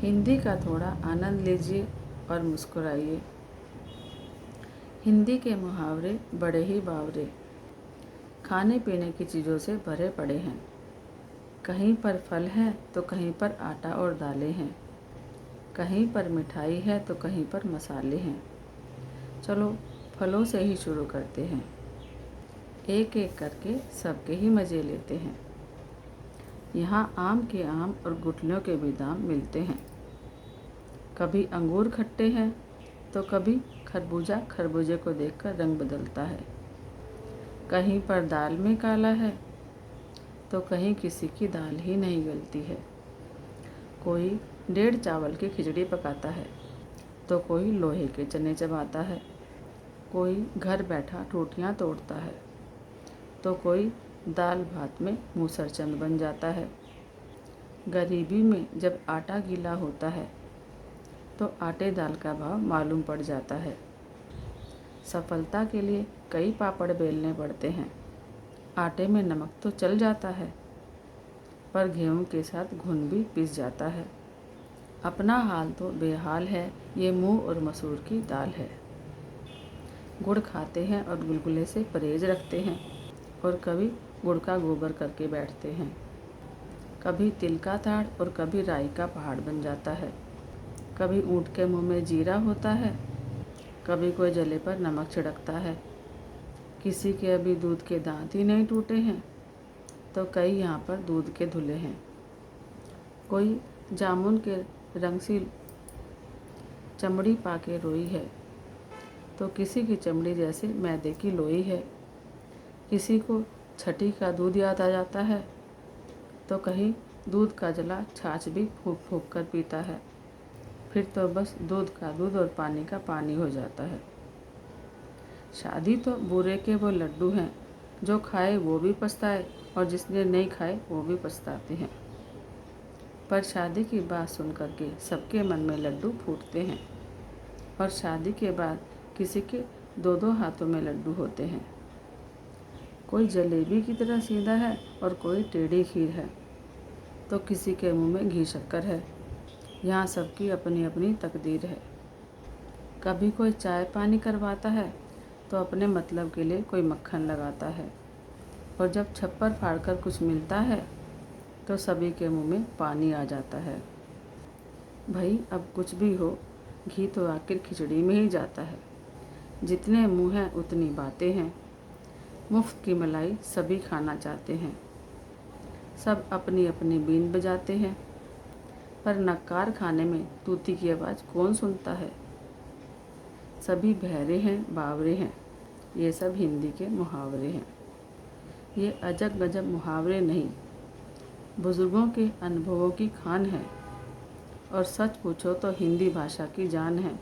हिंदी का थोड़ा आनंद लीजिए और मुस्कुराइए। हिंदी के मुहावरे बड़े ही बावरे, खाने पीने की चीज़ों से भरे पड़े हैं। कहीं पर फल है तो कहीं पर आटा और दालें हैं, कहीं पर मिठाई है तो कहीं पर मसाले हैं। चलो फलों से ही शुरू करते हैं, एक एक करके सबके ही मज़े लेते हैं। यहाँ आम के आम और गुठलियों के भी दाम मिलते हैं। कभी अंगूर खट्टे हैं तो कभी खरबूजा खरबूजे को देखकर रंग बदलता है। कहीं पर दाल में काला है तो कहीं किसी की दाल ही नहीं गलती है। कोई 1.5 चावल की खिचड़ी पकाता है तो कोई लोहे के चने चबाता है। कोई घर बैठा टूटियाँ तोड़ता है तो कोई दाल भात में मूसरचंद बन जाता है। गरीबी में जब आटा गीला होता है तो आटे दाल का भाव मालूम पड़ जाता है। सफलता के लिए कई पापड़ बेलने पड़ते हैं। आटे में नमक तो चल जाता है, पर गेहूं के साथ घुन भी पिस जाता है। अपना हाल तो बेहाल है, ये मूंग और मसूर की दाल है। गुड़ खाते हैं और गुलगुले से परहेज रखते हैं, और कभी गुड़ का गोबर करके बैठते हैं। कभी तिल का ताड़ और कभी राई का पहाड़ बन जाता है। कभी ऊँट के मुंह में जीरा होता है, कभी कोई जले पर नमक छिड़कता है। किसी के अभी दूध के दांत ही नहीं टूटे हैं तो कई यहाँ पर दूध के धुले हैं। कोई जामुन के रंग सी चमड़ी पाके रोई है तो किसी की चमड़ी जैसे मैदे की लोई है। किसी को छठी का दूध याद आ जाता है तो कहीं दूध का जला छाछ भी फूंक फूंक कर पीता है। फिर तो बस दूध का दूध और पानी का पानी हो जाता है। शादी तो बूरे के वो लड्डू हैं, जो खाए वो भी पछताए और जिसने नहीं खाए वो भी पछताते हैं। पर शादी की बात सुन कर के सबके मन में लड्डू फूटते हैं, और शादी के बाद किसी के 2-2 हाथों में लड्डू होते हैं। कोई जलेबी की तरह सीधा है और कोई टेढ़ी खीर है, तो किसी के मुंह में घी शक्कर है। यहाँ सबकी अपनी अपनी तकदीर है। कभी कोई चाय पानी करवाता है तो अपने मतलब के लिए कोई मक्खन लगाता है, और जब छप्पर फाड़कर कुछ मिलता है तो सभी के मुंह में पानी आ जाता है। भाई अब कुछ भी हो, घी तो आखिर खिचड़ी में ही जाता है। जितने मुंह हैं उतनी बातें हैं। मुफ्त की मलाई सभी खाना चाहते हैं। सब अपनी अपनी बीन बजाते हैं, पर नक्कार खाने में तूती की आवाज़ कौन सुनता है। सभी बहरे हैं, बावरे हैं। ये सब हिंदी के मुहावरे हैं। ये अजब गजब मुहावरे नहीं, बुज़ुर्गों के अनुभवों की खान है, और सच पूछो तो हिंदी भाषा की जान है।